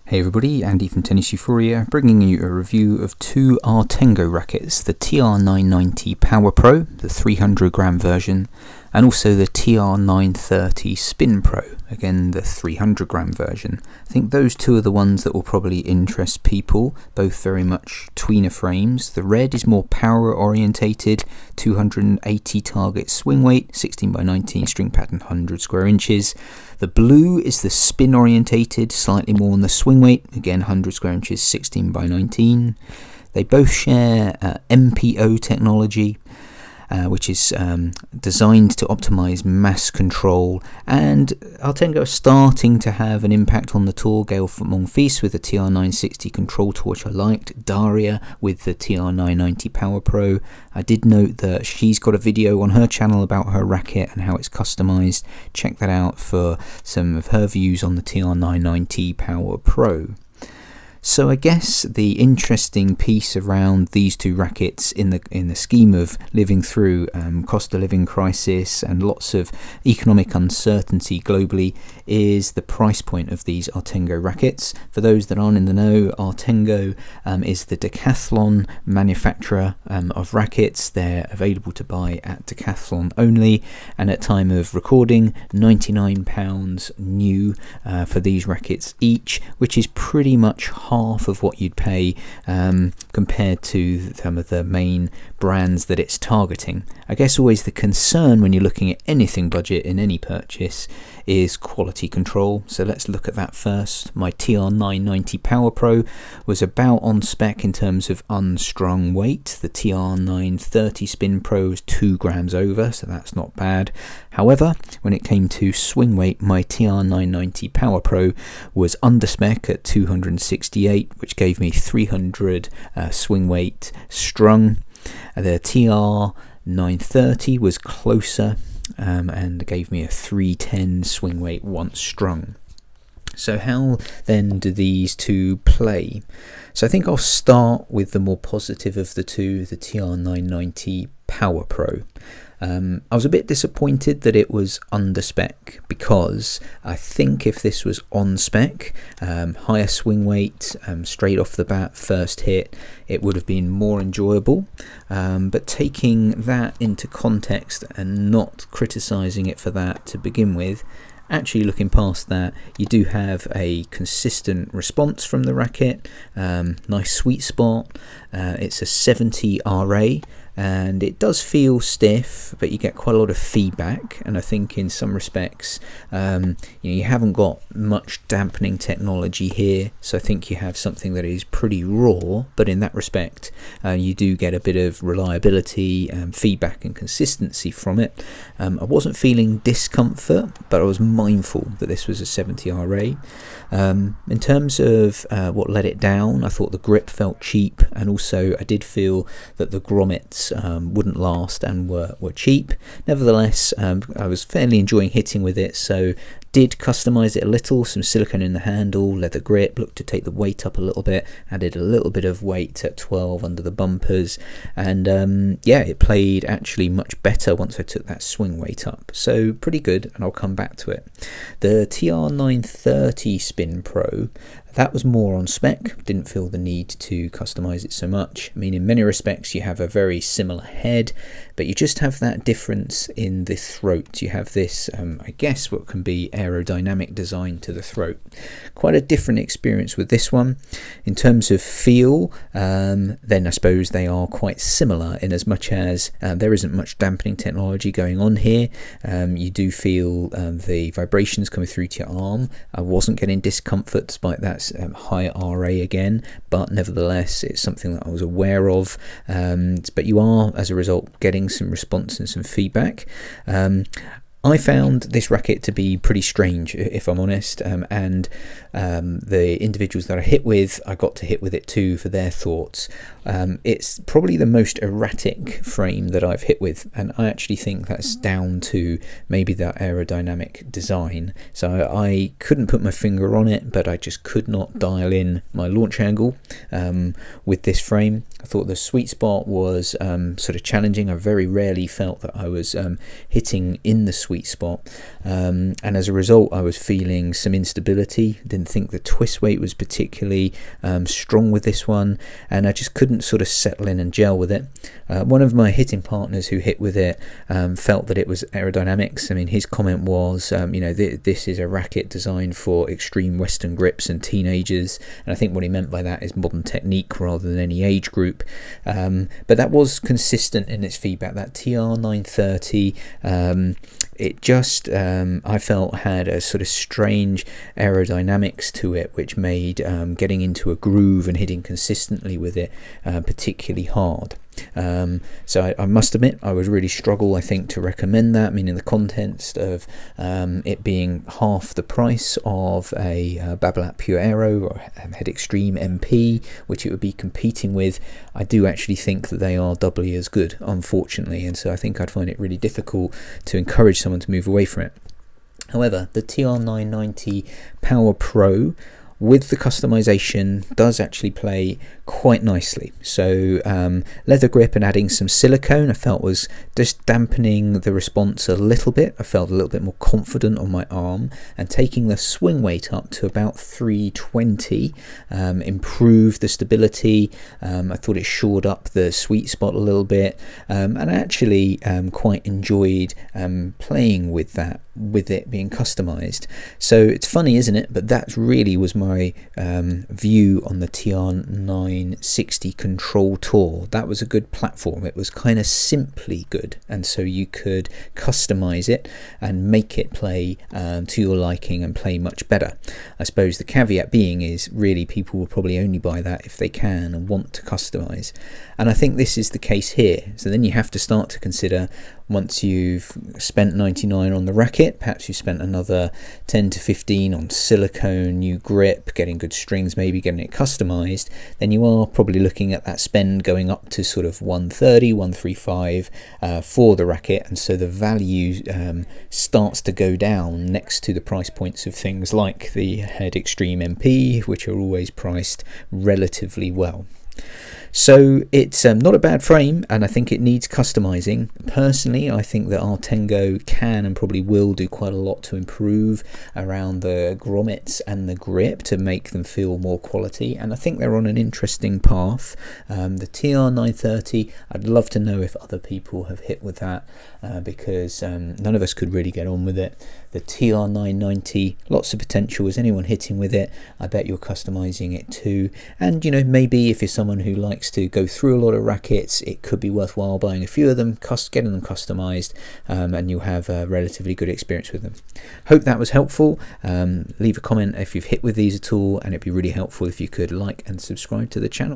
Hey everybody, Andy from Tennis Euphoria, bringing you a review of two Artengo rackets, the TR990 Power Pro, the 300 gram version, and also the TR930 Spin Pro, again the 300 gram version. I think those two are the ones that will probably interest people, both very much tweener frames. The red is more power orientated, 280 target swing weight, 16 by 19 string pattern, 100 square inches. The blue is the spin orientated, slightly more on the swing weight, again 100 square inches, 16 by 19. They both share MPO technology, which is designed to optimize mass control, and Artengo are starting to have an impact on the tour. Gail Monfils with the TR960 control tour, which I liked. Daria with the TR990 Power Pro. I did note that she's got a video on her channel about her racket and how it's customized. Check that out for some of her views on the TR990 Power Pro. So I guess the interesting piece around these two rackets in the scheme of living through cost of living crisis and lots of economic uncertainty globally is the price point of these Artengo rackets. For those that aren't in the know, Artengo is the Decathlon manufacturer of rackets. They're available to buy at Decathlon only, and at time of recording, £99 new for these rackets each, which is pretty much half of what you'd pay compared to some of the main brands that it's targeting. I guess always the concern when you're looking at anything budget in any purchase is quality control. So let's look at that first. My TR990 Power Pro was about on spec in terms of unstrung weight. The TR930 Spin Pro is 2 grams over, so that's not bad. However, when it came to swing weight, my TR990 Power Pro was under spec at 268, which gave me 300 swing weight strung. The TR930 was closer and gave me a 310 swing weight once strung. So how then do these two play? So I think I'll start with the more positive of the two, the TR990 Power Pro. I was a bit disappointed that it was under spec, because I think if this was on spec, higher swing weight, straight off the bat, first hit, it would have been more enjoyable. But taking that into context and not criticizing it for that to begin with, actually looking past that, you do have a consistent response from the racket, nice sweet spot. It's a 70 RA, and it does feel stiff, but you get quite a lot of feedback, and I think in some respects you haven't got much dampening technology here, so I think you have something that is pretty raw, but in that respect you do get a bit of reliability, feedback and consistency from it. I wasn't feeling discomfort, but I was mindful that this was a 70 RA. In terms of what let it down, I thought the grip felt cheap, and also I did feel that the grommets wouldn't last and were cheap. Nevertheless, I was fairly enjoying hitting with it, so did customize it a little. Some silicone in the handle, leather grip, looked to take the weight up a little bit, added a little bit of weight at 12 under the bumpers, and yeah, it played actually much better once I took that swing weight up, so pretty good, and I'll come back to it. The TR930 Spin Pro, that was more on spec, didn't feel the need to customize it so much. I mean, in many respects you have a very similar head, but you just have that difference in the throat. You have this, I guess what can be aerodynamic design to the throat. Quite a different experience with this one. In terms of feel, then I suppose they are quite similar in as much as there isn't much dampening technology going on here. You do feel the vibrations coming through to your arm. I wasn't getting discomfort despite that high RA again, but nevertheless it's something that I was aware of, but you are as a result getting some response and some feedback. I found this racket to be pretty strange, if I'm honest, and the individuals that I hit with, I got to hit with it too for their thoughts. It's probably the most erratic frame that I've hit with, and I actually think that's down to maybe that aerodynamic design. So I couldn't put my finger on it, but I just could not dial in my launch angle with this frame. I thought the sweet spot was sort of challenging. I very rarely felt that I was hitting in the sweet spot, and as a result I was feeling some instability. Didn't think the twist weight was particularly strong with this one, and I just couldn't sort of settle in and gel with it. One of my hitting partners who hit with it felt that it was aerodynamics. I mean, his comment was, this is a racket designed for extreme Western grips and teenagers, and I think what he meant by that is modern technique rather than any age group. But that was consistent in its feedback. That TR930, it just I felt had a sort of strange aerodynamics to it, which made getting into a groove and hitting consistently with it particularly hard. So I must admit I would really struggle, I think, to recommend that. I mean, in the context of it being half the price of a Babolat Pure Aero or Head Extreme MP, which it would be competing with, I do actually think that they are doubly as good, unfortunately, and so I think I'd find it really difficult to encourage someone to move away from it. However, the TR990 Power Pro with the customization does actually play quite nicely. So leather grip and adding some silicone I felt was just dampening the response a little bit. I felt a little bit more confident on my arm, and taking the swing weight up to about 320 improved the stability. I thought it shored up the sweet spot a little bit, and I actually quite enjoyed playing with that, with it being customized. So it's funny, isn't it, but that really was my view on the TR960 Control Tour. That was a good platform. It was kind of simply good, and so you could customize it and make it play to your liking and play much better. I suppose the caveat being is really people will probably only buy that if they can and want to customize, and I think this is the case here. So then you have to start to consider, once you've spent 99 on the racket, perhaps you spent another 10 to 15 on silicone, new grip, getting good strings, maybe getting it customized, then you are probably looking at that spend going up to sort of 130, 135 for the racket, and so the value starts to go down next to the price points of things like the Head Extreme MP, which are always priced relatively well. So it's not a bad frame, and I think it needs customizing. Personally, I think that Artengo can and probably will do quite a lot to improve around the grommets and the grip to make them feel more quality, and I think they're on an interesting path. The TR930, I'd love to know if other people have hit with that, because none of us could really get on with it. The TR990, lots of potential. Is anyone hitting with it? I bet you're customizing it too, and maybe if you're someone who likes to go through a lot of rackets, it could be worthwhile buying a few of them, getting them customized, and you'll have a relatively good experience with them. Hope that was helpful. Leave a comment if you've hit with these at all, and it'd be really helpful if you could like and subscribe to the channel.